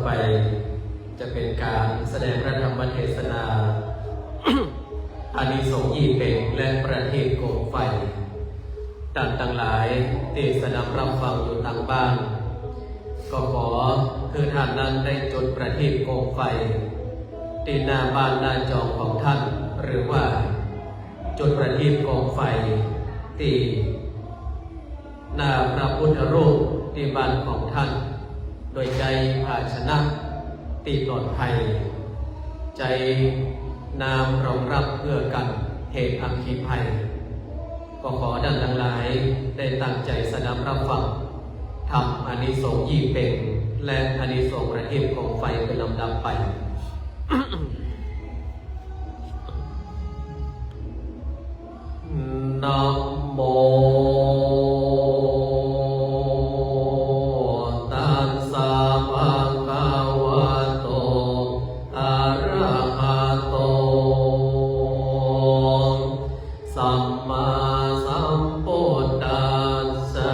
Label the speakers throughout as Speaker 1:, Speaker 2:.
Speaker 1: ไปจะเป็นการแสดงพระธรรมเทศนา อานิสงส์ยี่เป็งและประทีปโคมไฟท่านทั้งหลายที่สดับรับฟังอยู่ทางบ้านก็ขอคือท่านนั้นได้จุดประทีปโคมไฟที่หน้าบ้านหน้าจอของท่านหรือว่าจุดประทีปโคมไฟที่หน้าพระพุทธรูปที่บ้านของท่านโดยใจภาชนะที่ปลอดภัยใจน้ำรองรับเพื่อกันเหตุอัคคีภัยก็ขอท่านทั้งหลายได้ตั้งใจสดับรับฟังทำอานิสงส์ยี่เป็งและอานิสงส์ประทีปโคมไฟเป็นลำดับไป นะโมตัสสะภะคะวะโตอะระหะโตสัมมาสัมพุทธัสสะ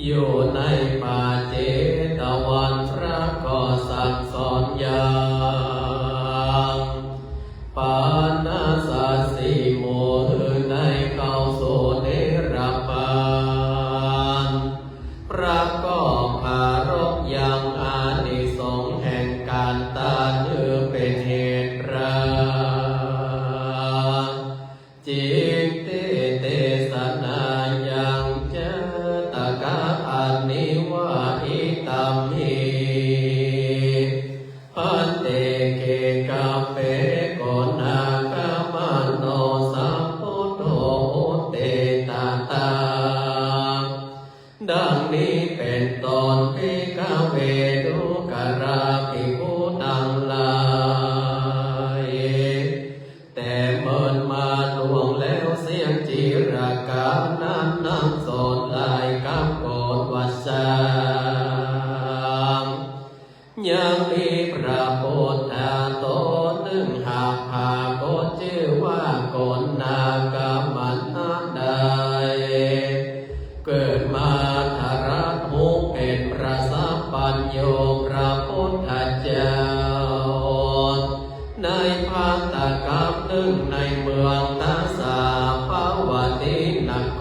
Speaker 1: อยู่ในป่าเจตวันพระก็สั่งสอนอย่างปานาสสีโมหือในเข้าสู่นิรบานพระก็ภารกยังอานิสงส์แห่งการตาเนื้อเป็นเหตุราจิตเตสนายังเจตกะอันนิวาอิตัมหิพันเตเกกะเปโกนากะมันโนสัพพุทโธเตตาตาดังนี้เป็นตอนภิกขเวทุกราภิกขุทั้งหลายแต่เมินมาล่วงแล้วเสียงจิรกานั้นนั่งสอนลายกับโกฏวัสสายังมีพระพุทธโตนึ่งหากพาโกฏชื่อว่าโกนนากามันได้เกิดมาธารทุกข์เป็นพระสัพพัญโยพระพุทธเจ้าในพันตกับหนึ่งในเมืองทัสสะภวตินค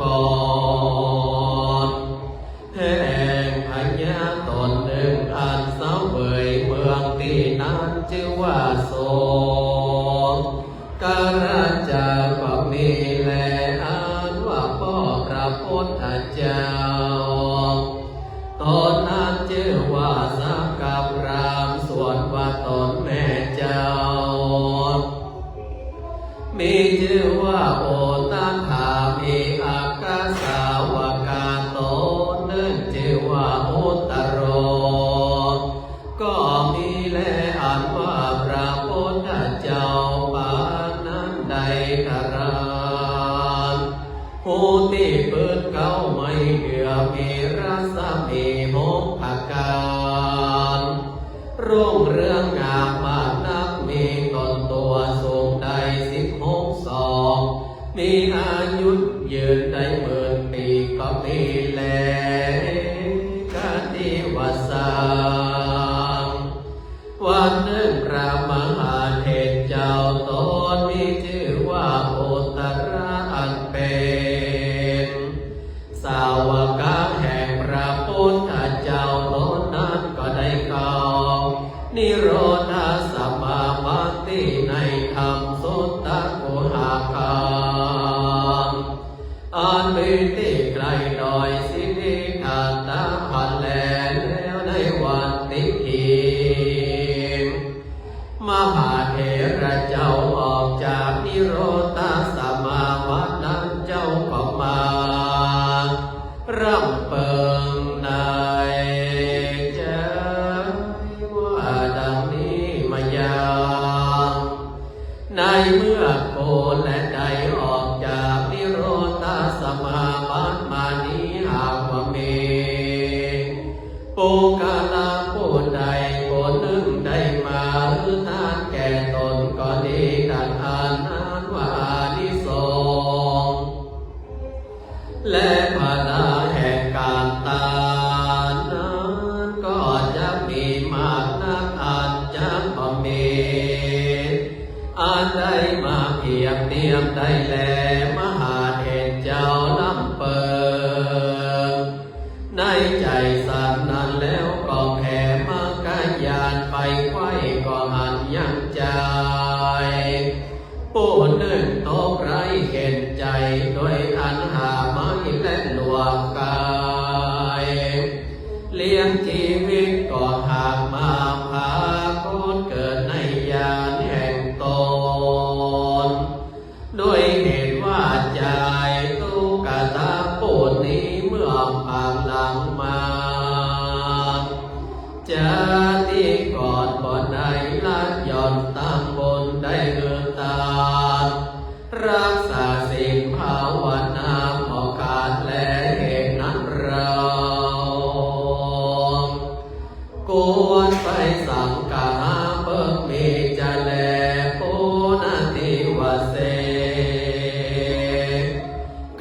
Speaker 1: รแห่งพญาตนหนึ่งอันเสวยเมืองที่นั้นชื่อว่าโสการจาก็มีแลอันว่าพ่อพระพุทธเจ้าตนนั้นชื่อว่าสักกับรามส่วนว่าตนแม่เจ้ามีชื่อว่าโอตัถามีอากาสาวกาโตนึ่งชื่อว่าอุตโรก็มีแลอันว่าพระพุทธเจ้าปานนั้นใดทรานผู้ที่เปิดเก้าไม่เหือมีรัศมีหกประการรุ่งเรืองงามมากนักมีตนตัวสูงได้16 ศอกมีอายุยืนได้10,000 ปีก็มีแลกติวสางวันหนึ่งพระมหาเถรเจ้าตนมีชื่อว่าโอตระอันเป็นสาวกแห่งพระพุทธเจ้าตนนั้นก็ได้เข้านิโรธสัมมามัตติในธรรมสุตตะกุหาคามอันเป็นที่ไกลดอยสิทธิทัตตะพันแลแล้วในวัน มีปุกาลาผู้ใดผู้หนึ่งได้มาหรือทานแก่ตนก็ดีดังอ่านนั้นว่าอานิสงส์และพลาแห่งการตานนั้นก็จะมีมากนักอาจจะบ่มีอาจได้มาเพียบเทียบได้แลมหาเถรเจ้าลำเปิงในใจสัตว์นั้นแล้วก็แผ่มากายานไปไว้ก็หันยังใจผู้หนึ่งตกไร้เห็นใจโดยอันหาไม่และหลวงกายเลี้ยงชีวิตก็หากมาพาคนเกิดในญาณแห่งตนด้วยเหตุว่าใจตุกตาผู้นี้เมื่อผ่านหลังมาจะที่ก่อนบ่ได้ละหย่อนตั้งบนได้เงินตารักษาศีลภาวนาพอขาดและเหตุนั้นเราควรไปสังกาเพิ่งมีจะแลผู้นาทิวเส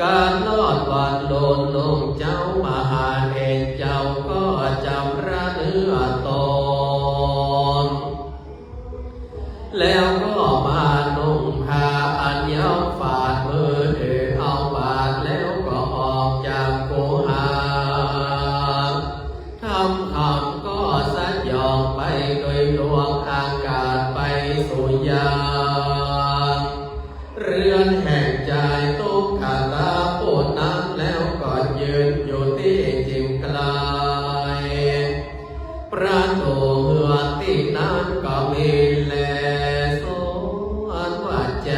Speaker 1: การลอดวันโลนลงเจ้ามหาเถรเจ้าก็จำระเนื้อตนแล้วก็มานุ่งผ้าอันยาวฝาดมือถือเอาบาทแล้วก็ออกจากกุหาทำคำก็สัญญองไปโดยลวงอากาศไปสู่ยามเรือนแห่งใจตุกขตาผู้นั้นแล้วก็ยืนอยู่ที่จิมกลายประตูเหือที่นั้นก็มีแลสวนว่าใจ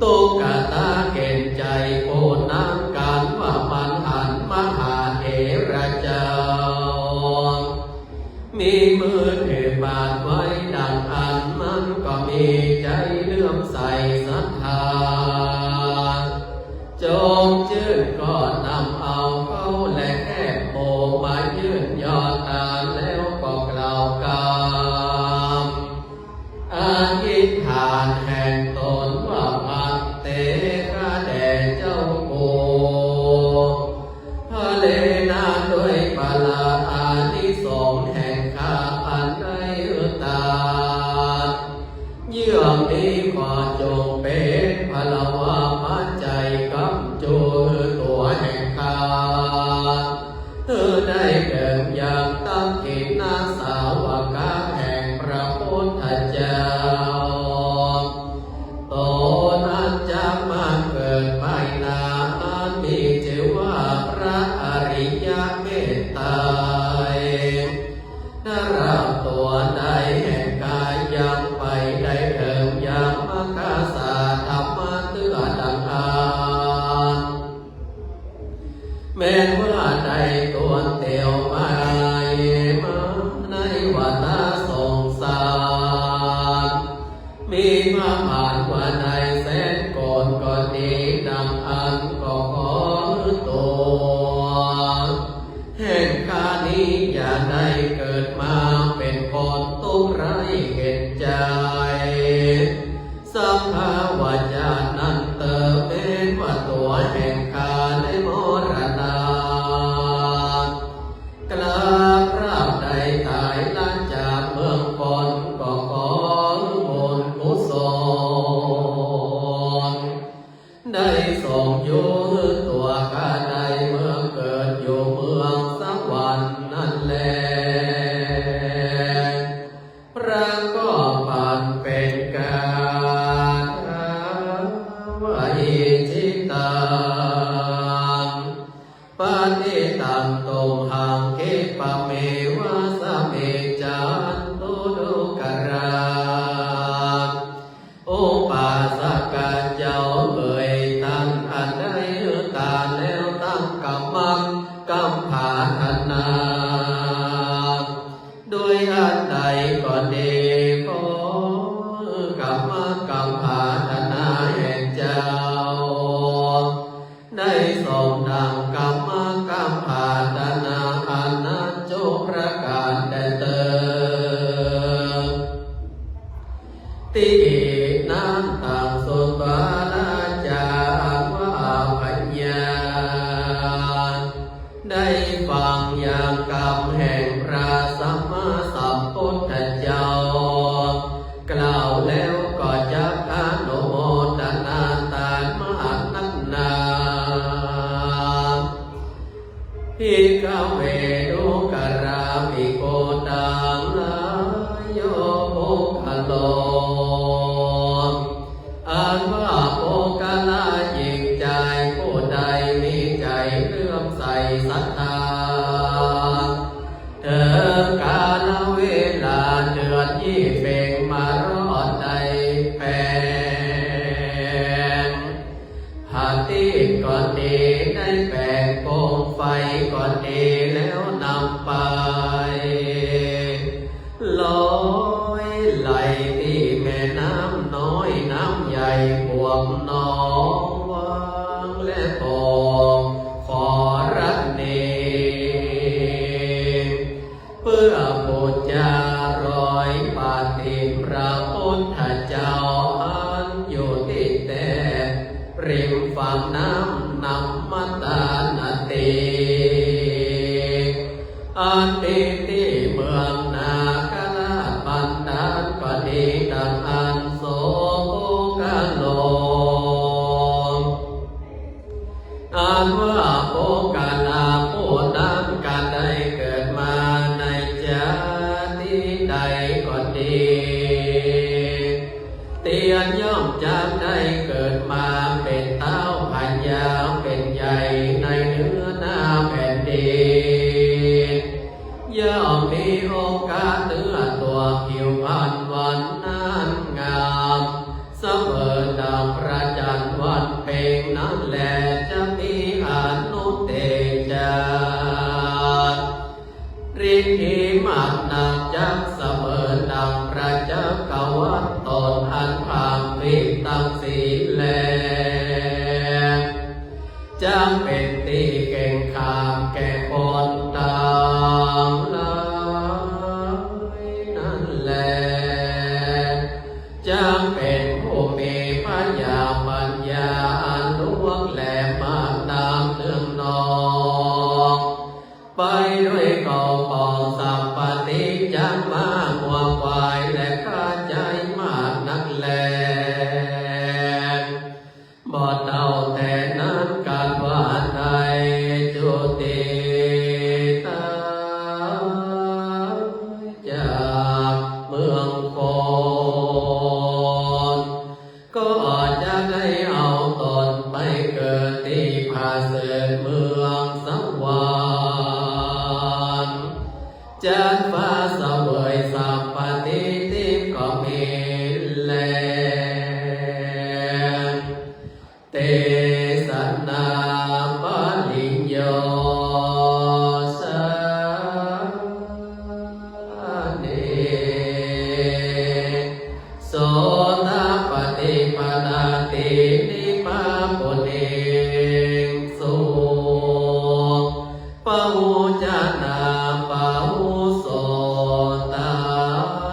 Speaker 1: ตุกขตาเห็นใจผู้นั้นการว่ามันหันมหาเถระเจ้ามีมือถือบาทไว้ดังอันมันก็มีใจเลื่อมใสศรัทธาจงชื่นก็นำเอาเข้าและแค่โบมายื่นยอดตาแล้วก็กล่าวกามอธิษฐานแห่งตนว่าอัตเตกะแด่เจ้าโกพระเลนาด้วยปาลาอานิสงส์แห่งข้าอันได้ตาเยื่อมีขอจงเป็นพลวะปัจจัยกำจูตัวแห่งข้าเธอได้เดินอย่างตั้งกิจนาสาวกะแห่งพระพุทธเจ้าตนอันจะมาเกิดภายหน้าอันมีชื่อว่าพระอริยเมตไตรนราตัวใดแห่งกายยังไปได้เถิงยังมกาสาธรรมเตือดังอ่านแม้ว่าใดตัวเตียวมามาในวัฏสงสารมีมาผ่านว่าใดแสนก่อนก็ดีดังอันก็ขอตัวแห่งข้านี้อย่าได้เกิดมาเป็นคนตุกไร้เห็นใจสัมภาวะญาณนั้นเติมเป็นว่าตัวแห่งข้าได้มรณากราบราบใดตายละจากเมืองคนก็ขอบุญกุศลได้ส่งอยู่ตัวข้าใดเมื่อเกิดอยู่เมืองสวรรค์นั่นแลพระก็ผ่านเป็นการว่าอิจิตังปฏิตังตุมหังคิปะเมวะสะเมจันตุดุกราอุปาสกเจ้าเอ่ยตั้งอันใดตาแล้วตั้งกำมังกำผาธนาด้วยอันใดก็ดีขอกำมังกำผาธนาแห่งเจ้าได้ทรงดังก ได้ฟังอย่างคำแห่งพระสัมมาสัมพุทธเจ้ากล่าวแล้วก็จะอนุโมทนาตามมานักหนาภิกขเวทุกราภิกขุตังลายโยปุคคโลอันว่าปุคคลาหญิงใจผู้ใดมีใจเลื่อมใสศรัทธาถึงกาลเวลาเดือนยี่เพ็งมารอดใดแผ่หาที่ก่อนดีได้แบ่งโคมไฟก่อนดีแล้วนำไปลอยไหลที่แม่น้ำน้อยน้ำใหญ่บวกน้องวางและโป่งขอรักเนเพื่อบูชารอยปาฏิพระพุทธเจ้าอันอยู่ที่แต่ริมฝั่งน้ำนำมาตานาตีอันดีที่เมืองนาคราชบันดาลก็ดีดังอันโสกาโลอันว่าโอกาลาผู้นั้นการได้เกิดมาในชาติใดก็ดีเตียนย่อมจะได้เกิดมาเป็นเต้าพันยาวเป็นใหญ่ในเนื้อหน้าแผ่นดินย่อมมีโอกาสเนื้อตัวผิวพรรณวันนั้นงามเสมอดังพระจันทร์วันเพ็ญนั้นแลจะมีอนุเตจาฤทธิมักนักจักเสมอดังพระเจ้ากวัตตนอันพามวิตังสีแลจำเป็นที่เก่งขามแก่คนตามหลายนั่นแลจำเป็นผู้มีปัญญาอันล่วงแหลมมากน้ำเนื่องนองไปด้วยกองกองสัมปติจังมาหัวควายและข้าใจมากนักแลบ่เท่าแต่นั้นการว่าใดจุติตายจากเมืองโคนก็จะได้เอาตนไปเกิดที่ผาเสดเมืองสวรรค์จันฟ้าเสวยสัมปติทิพย์ก็มีแลเตสนาปลิญโยสาเนโสตปฏิปทาตินิพพาปุเนสุปหุจนาปหุโสตา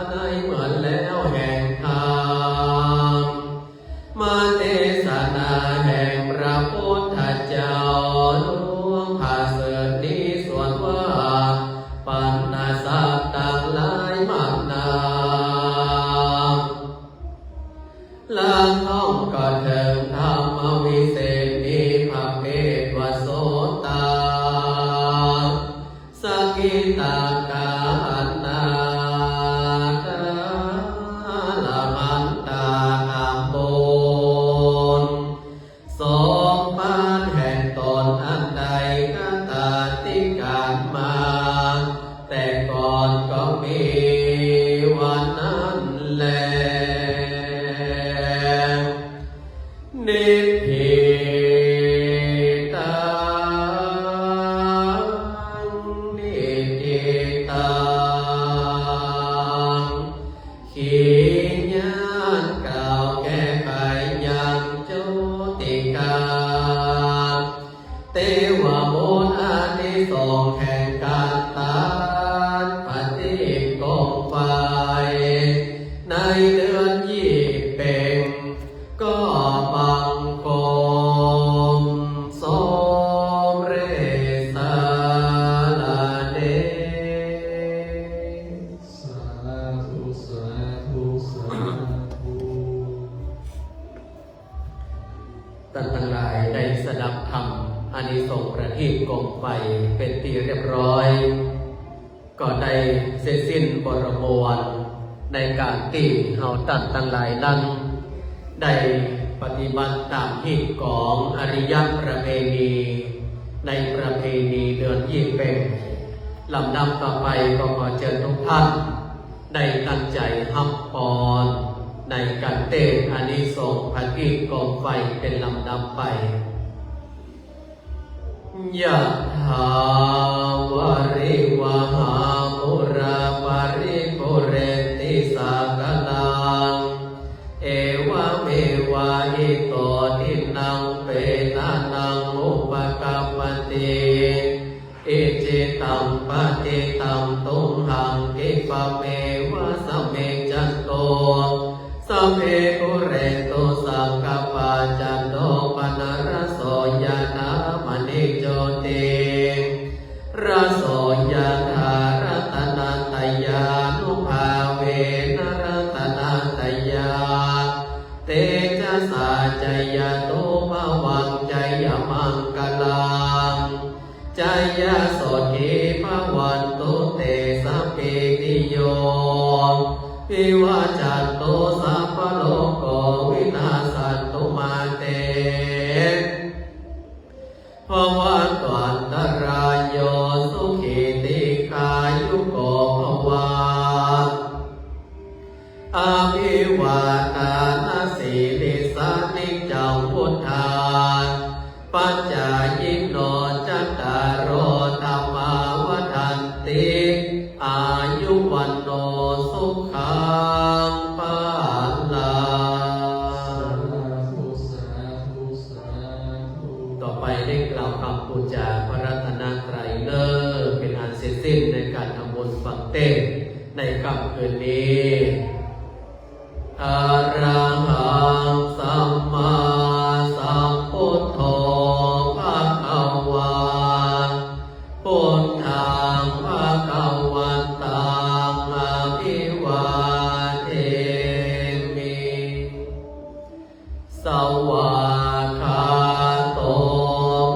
Speaker 1: ได้เหมือนแล้วแห่งธรรมมาเทศนาแห่งพระพุทธเจ้าหลวงพาเสดนี้ส่วนว่าปัญญาสัตว์ต่างหลายมากนาลางท้องก็ถึงธรรมวิเศษมีพระเพทวโสตาสกิตากานาตาลามันตาอัมโบนสองปานแห่งตนอันใดก็ตาติการมาแต่ก่อนก็มีวันนั้นแลนิพพิตังนิติตังขีญาณกล่าวแก้ไขยังจุติกาเตวะบุญอานิสงส์แห่งการตัดปฏิโกง เป็นที่เรียบร้อยก็ได้เสร็จสิ้นบรมวรในการที่เฮาตั้งหลายนั้นได้ปฏิบัติตามหิตของอริยประเพณีในประเพณีเดือนยี่เป็งลำดับต่อไปก็ขอเชิญทุกท่านได้ตั้งใจรับพรในการเต้นอานิสงส์พระกิจกองไฟเป็นลำดับไปยะถาวาริวหาปุราปาริปุเรนติสากนังเอวะเมวะอิโตทินังเปตานังอุปกัปปติอิจิตังปฏิตังตุมหังกิปะเมวะสเมจันโตสัพเพปุเรนตุสังกปาจันโตปนะระโสยถามณิโชติระโสยถารัตนัตยานุภาเวนะรัตนัตยาเตจะสาจยโตภวังจยมังคลังจยโสทิภวันตุเตสัพพิติโยวิวัจจันโตสัพพโลกโกวินาสันตุมาเตภวันตอันตรายโยสุขิติกายุโกภวะอาภิวาทานาสีลิสานิจังพุทธาปัญจยิโนจัตตารโอธรรมาวัฏันติอายุวันโนสุขังภาลังต่อไปได้กล่าวคำบูชาพระรัตนตรัยเลิศเป็นอันเสร็จสิ้นในการทำบุญฟังเต้นในค่ำคืนนี้อะระหังสัมมาสัมพุทโธภะคะวาพุทธังภะคะวันตังอะภิวาเทมิสวากขาโต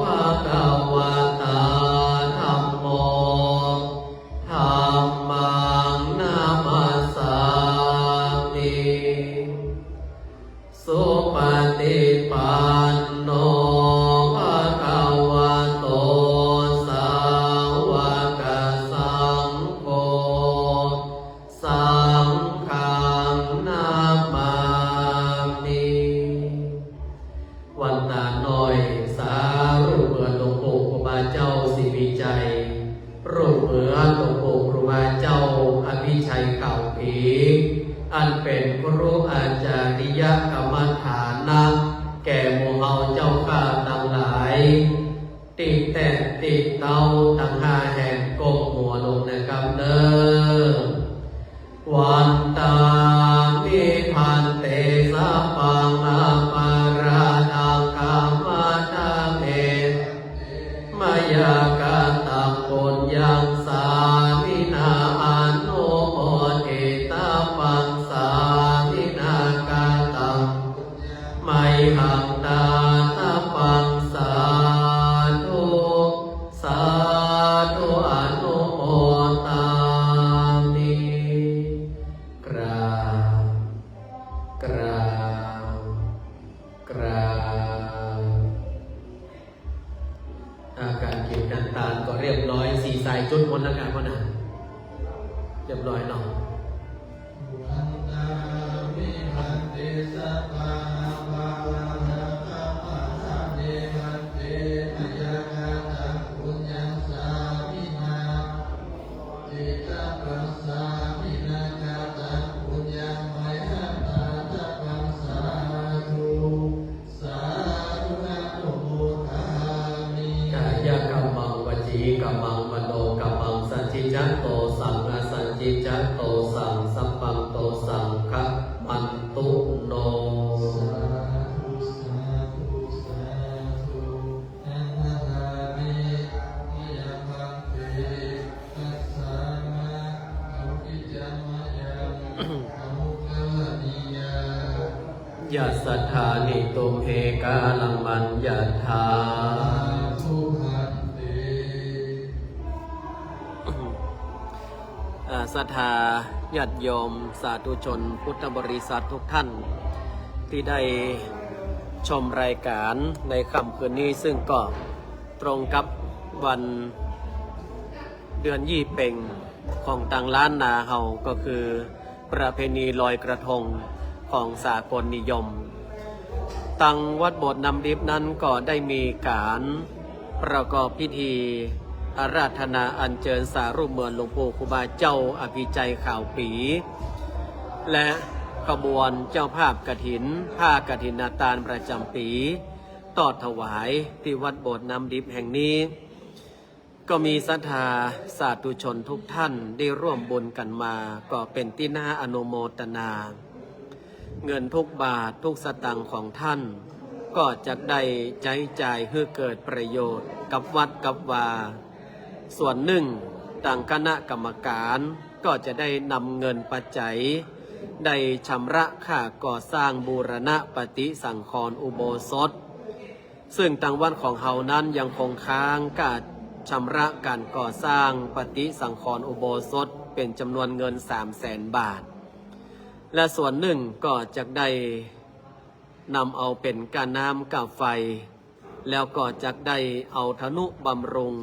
Speaker 1: ภะคะวะตาธัมโมธัมมังนามัสสามิสุปฏิปันโนภะคะวะโตสาวกสังโฆสังฆังนามามิวันตาน้อยสารูปเหมือนหลวงปู่ครูบาเจ้าศรีวิจัยรูปเหมือนหลวงปู่ครูบาเจ้าอภิชัยเก่าผีอันเป็นครูอาจาริยกรรมฐานะแก่หมู่เฮาเจ้าข้าทั้งหลายติดแต่ติดเตาทั้งห้าแห่งกบหัวลงนะครับเด้อวันตามิพันเตสัพพังอาปาราทังกามาตาเมมายากาตังปุญญังสามินาอนุโมทิตาปังสามินากาตังไมหังตาตาปังสาธุสาธุอนุโมทามิกราบกราบกราบอาการเก็บน้ำตาลก็เรียบร้อยสีสายจุดหมดแล้วกันพ่อหนาเรียบร้อยเนาะกัมมังมโนกัมมังสัจจิจัตโตสังอสัจจิจัตโตสังสัพพังโตสังฆมันตุโนยัสสทานิตุมเหกาลังมัญญาธา ศรัทธาญาติโยมสาธุชนพุทธบริษัททุกท่านที่ได้ชมรายการในค่ำคืนนี้ซึ่งก็ตรงกับวันเดือนยี่เป่งของต่างล้านนาเฮาก็คือประเพณีลอยกระทงของสากลนิยมตังวัดโบสถ์น้ำดิบนั้นก็ได้มีการประกอบพิธีอาราธนาอัญเชิญสารูปเหมือนหลวงปู่ครูบาเจ้าอภิชัยข่าวปีและขบวนเจ้าภาพกฐินผ้ากฐินนาตาลประจำปีตอดถวายที่วัดโบสถ์น้ำดิบแห่งนี้ก็มีศรัทธาสาธุชนทุกท่านได้ร่วมบุญกันมาก็เป็นที่น่าอนุโมทนาเงินทุกบาททุกสตางค์ของท่านก็จะได้ใช้จ่ายให้เกิดประโยชน์กับวัดกับวาส่วนหนึ่งต่างคณะกรรมการก็จะได้นำเงินปัจจัยได้ชำระค่าก่อสร้างบูรณะปฏิสังขรณ์อุโบสถซึ่งทางวัดของเฮานั้นยังคงค้างการชำระการก่อสร้างปฏิสังขรณ์อุโบสถเป็นจำนวนเงิน 300,000 บาทและส่วนหนึ่งก็จะได้นำเอาเป็นการน้ำกับไฟแล้วก็จะได้เอาธนุบำรุง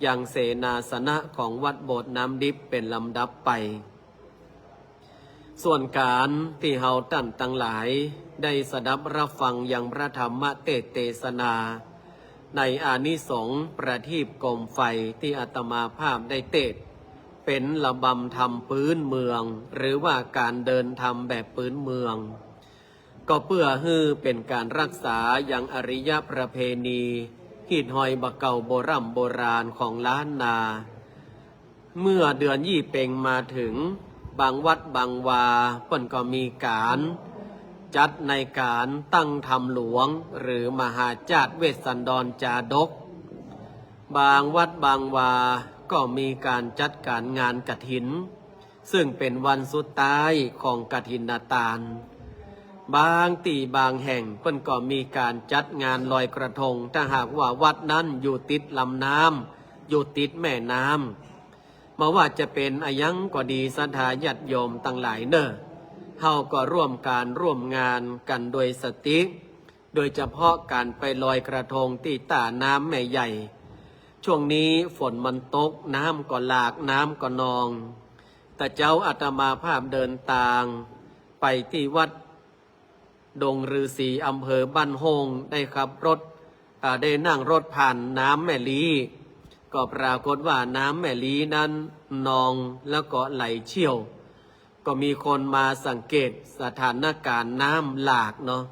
Speaker 1: ยังเสนาสนะของวัดโบสถ์น้ำดิบเป็นลำดับไปส่วนการที่เฮาท่านทั้งหลายได้สดับรับฟังอย่างพระธรรมเทศนาในอานิสงส์ประทีปโคมไฟที่อาตมาภาพได้เทศเป็นระบำธรรมพื้นเมืองหรือว่าการเดินธรรมแบบพื้นเมืองก็เพื่อให้เป็นการรักษาอย่างอริยประเพณีหีดหอยบะเก่าโบราณของล้านนาเมื่อเดือนยี่เป่งมาถึงบางวัดบางวาเพิ่นก็มีการจัดในการตั้งธรรมหลวงหรือมหาจาตุเวสสันดรจาดกบางวัดบางวาก็มีการจัดการงานกฐินซึ่งเป็นวันสุดท้ายของกฐินนาตาลบางที่บางแห่งเพิ่นก็มีการจัดงานลอยกระทงถ้าหากว่าวัดนั้นอยู่ติดลำน้ำอยู่ติดแม่น้ำมาว่าจะเป็นอายังก็ดีศรัทธาญาติโยมตั้งหลายเนอะเฮาก็ร่วมงานกันโดยสติโดยเฉพาะการไปลอยกระทงที่ตาน้ำแม่ใหญ่ช่วงนี้ฝนมันตกน้ำก็หลากน้ำก็นองแต่เจ้าอาตมาภาพเดินทางไปที่วัดดงฤาษีอำเภอบ้านโฮงได้ขับรถได้นั่งรถผ่านน้ำแม่ลีก็ปรากฏว่าน้ำแม่ลีนั้นนองแล้วก็ไหลเชี่ยวก็มีคนมาสังเกตสถานการณ์น้ำหลากเนาะ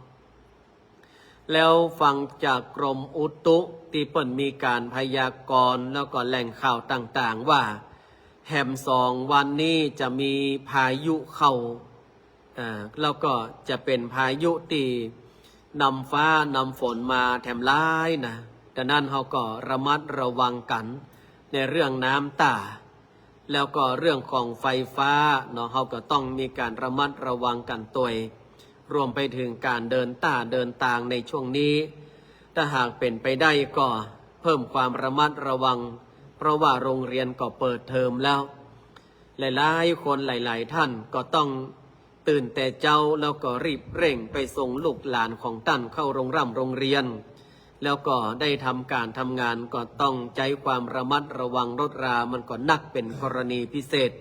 Speaker 1: แล้วฟังจากกรมอุตุที่เปิ่นมีการพยากรณ์แล้วก็แหล่งข่าวต่างๆว่าแหม2 วันนี้จะมีพายุเข้าแล้วก็จะเป็นพายุที่นำฟ้านำฝนมาแถมร้ายนะดังนั้นเขาก็ระมัดระวังกันในเรื่องน้ำตาแล้วก็เรื่องของไฟฟ้าเนาะเขาก็ต้องมีการระมัดระวังกันตัวรวมไปถึงการเดินทางในช่วงนี้ถ้าหากเป็นไปได้ก็เพิ่มความระมัดระวังเพราะว่าโรงเรียนก็เปิดเทอมแล้วหลายๆคนหลายๆท่านก็ต้องตื่นแต่เจ้าแล้วก็รีบเร่งไปส่งลูกหลานของท่านเข้าโรงเรียนแล้วก็ได้ทำการทำงานก็ต้องใจความระมัดระวังรถรามันก็นักเป็นกรณีพิเศษ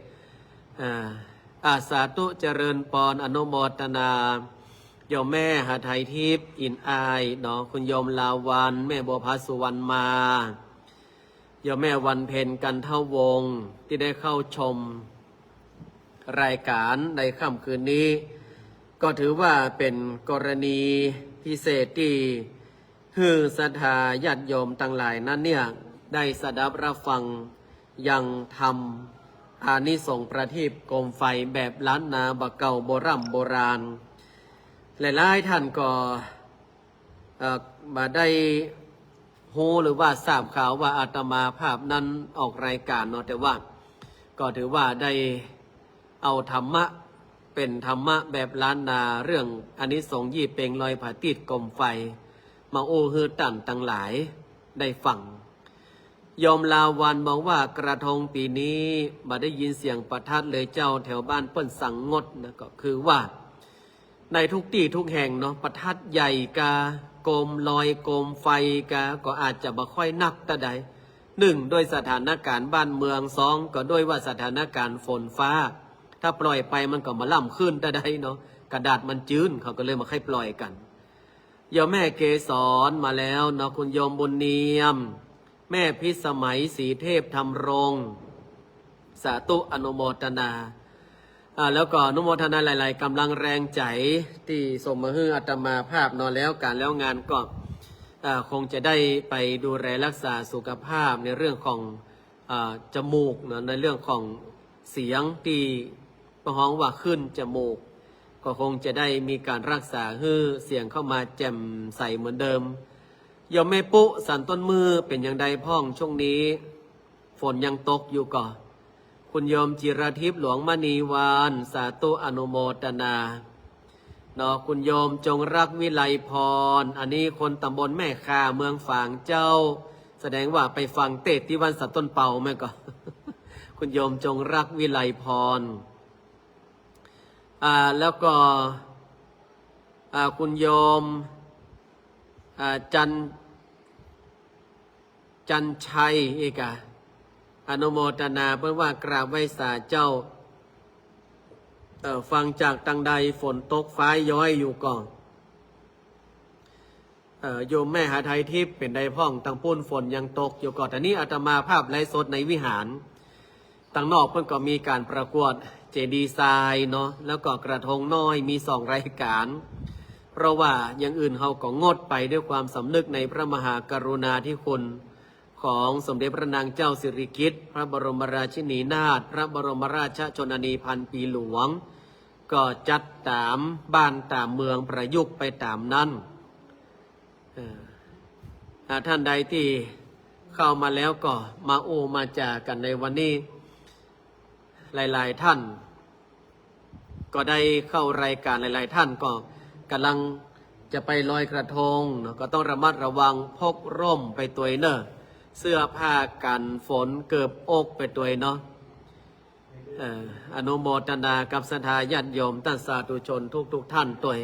Speaker 1: อาสาธุเจริญปอนอนุโมทนาโยมแม่หาไทยทิพย์อินอายเนาะคุณโยมลาวันแม่บัวพัสสุวรรณมาโยมแม่วันเพ็ญกันเท่าวงที่ได้เข้าชมรายการในค่ำคืนนี้ก็ถือว่าเป็นกรณีพิเศษที่ฮือศรัทธาญาติโยมทั้งหลายนั้นเนี่ยได้สดับรับฟังยังทำอานิสงส์ประทีปโคมไฟแบบล้านนาบะเก่าโบราณหลายๆท่านก็มาได้ฮู้หรือว่าทราบข่าวว่าอาตมาภาพนั้นออกรายการเนาะแต่ว่าก็ถือว่าได้เอาธรรมะเป็นธรรมะแบบล้านนาเรื่องอานิสงส์ยี่เป่งลอยผาติดโคมไฟมาโอฮือตั้งหลายได้ฟัง ยอมลาวันบอกว่ากระทงปีนี้บ่ได้ยินเสียงประทัดเลยเจ้าแถวบ้านเปิ้นสั่งงดนะก็คือว่าในทุกที่ทุกแห่งเนาะประทัดใหญ่กาโกมลอยโกมไฟกาก็อาจจะบ่ค่อยนักแต่ใดหนึ่งด้วยสถานการณ์บ้านเมืองสองก็ด้วยว่าสถานการณ์ฝนฟ้าถ้าปล่อยไปมันก็มาล่ำขึ้นแต่ใดเนาะกระดาษมันจื้นเขาก็เลยมาให้ปล่อยกันโยมแม่เกสรมาแล้วเนาะคุณโยมบุญเนียมแม่พิสมัยศรีเทพธรรมรงค์สาธุอนุโมทนาแล้วก็อนุโมทนาหลายๆกำลังแรงใจที่ส่งมาให้อาตมาภาพนอนแล้วการแล้วงานก็คงจะได้ไปดูแลรักษาสุขภาพในเรื่องของจมูกนะในเรื่องของเสียงที่ประห้องว่าขึ้นจมูกก็คงจะได้มีการรักษาให้เสียงเข้ามาแจ่มใสเหมือนเดิมโยมแม่ปุ๊สันต้นมือเป็นอย่างใดพ่องช่วงนี้ฝนยังตกอยู่ก่อนคุณโยมจิรทิพย์หลวงมณีวานสาธุอนุโมทนาเนาะคุณโยมจงรักวิไลพรอันนี้คนตำบลแม่คาเมืองฝางเจ้าแสดงว่าไปฟังเทศน์ที่วันสัตต้นเป่าแม่ก็ คุณโยมจงรักวิไลพรแล้วก็คุณโยมจันชัยอีกอนุโมทนาเพื่อว่ากราบไหว้สาเจ้าฟังจากตังใดฝนตกฟ้าย้อยอยู่ก่อนโยมแม่หาไทยทิพย์เป็นใดพ่องตังปุ้นฝนยังตกอยู่ก่อนแต่นี้อาตมาภาพไลฟ์สดในวิหารตังนอกเพิ่นก็มีการประกวดเจดีย์ทรายเนาะแล้วก็กระทงน้อยมี2 รายการเพราะว่าอย่างอื่นเขาก็งดไปด้วยความสำนึกในพระมหากรุณาธิคุณของสมเด็จพระนางเจ้าสิริกิติ์พระบรมราชินีนาถพระบรมราชชนนีพันปีหลวงก็จัดตามบ้านตามเมืองประยุกต์ไปตามนั้นท่านใดที่เข้ามาแล้วก็มามาจากันในวันนี้หลายๆท่านก็ได้เข้ารายการหลายๆท่านก็กำลังจะไปลอยกระทงก็ต้องระมัดระวังพกร่มไปตัวเนอะเสื้อผ้ากันฝนเกือบอกไปตัวเนาะอนุโมทนากับศรัทธาญาติโยมท่านสาธุชนทุกท่านตัว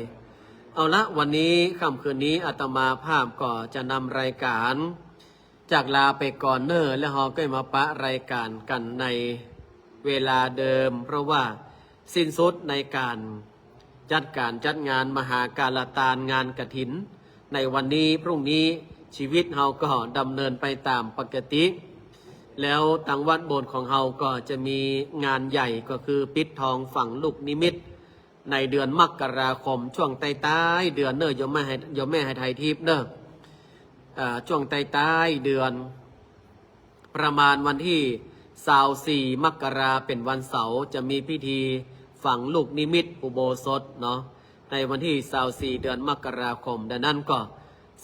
Speaker 1: เอาละวันนี้ค่ำคืนนี้อาตมาภาพก็จะนำรายการจากลาไปก่อนเนอะแล้วเราก็มาปะรายการกันในเวลาเดิมเพราะว่าสิ้นสุดในการจัดงานมหากาลตานงานกฐินในวันนี้พรุ่งนี้ชีวิตเราก็ดำเนินไปตามปกติแล้วทางวัดโบสถ์ของเราก็จะมีงานใหญ่ก็คือปิดทองฝังลูกนิมิตในเดือนมกราคมช่วงใต้ๆเดือนเนอะโยมแม่ให้ไทยทิพย์เนอะช่วงใต้ๆเดือนประมาณวันที่24 มกราเป็นวันเสาร์จะมีพิธีฝังลูกนิมิตอุโบสถเนาะในวันที่24 เดือนมกราคมดังนั้นก็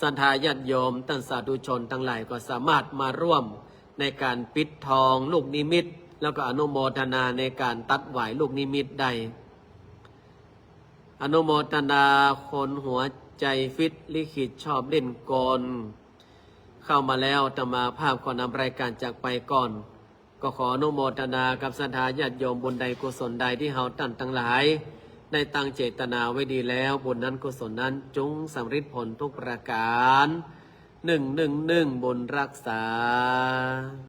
Speaker 1: ศรัทธาญาติโยมท่านสาธุชนทั้งหลายก็สามารถมาร่วมในการปิดทองลูกนิมิตแล้วก็อนุโมทนาในการตัดไหวลูกนิมิตได้อนุโมทนาคนหัวใจฟิตลิขิตชอบเล่นกลเข้ามาแล้วธรรมาภาพขอนำรายการจากไปก่อนก็ขออนุโมทนากับศรัทธาญาติโยมบุญใดกุศลใดที่เฮาท่านทั้งหลายได้ตั้งเจตนาไว้ดีแล้วบุญนั้นกุศลนั้นจงสำเร็จผลทุกประการ111บุญรักษา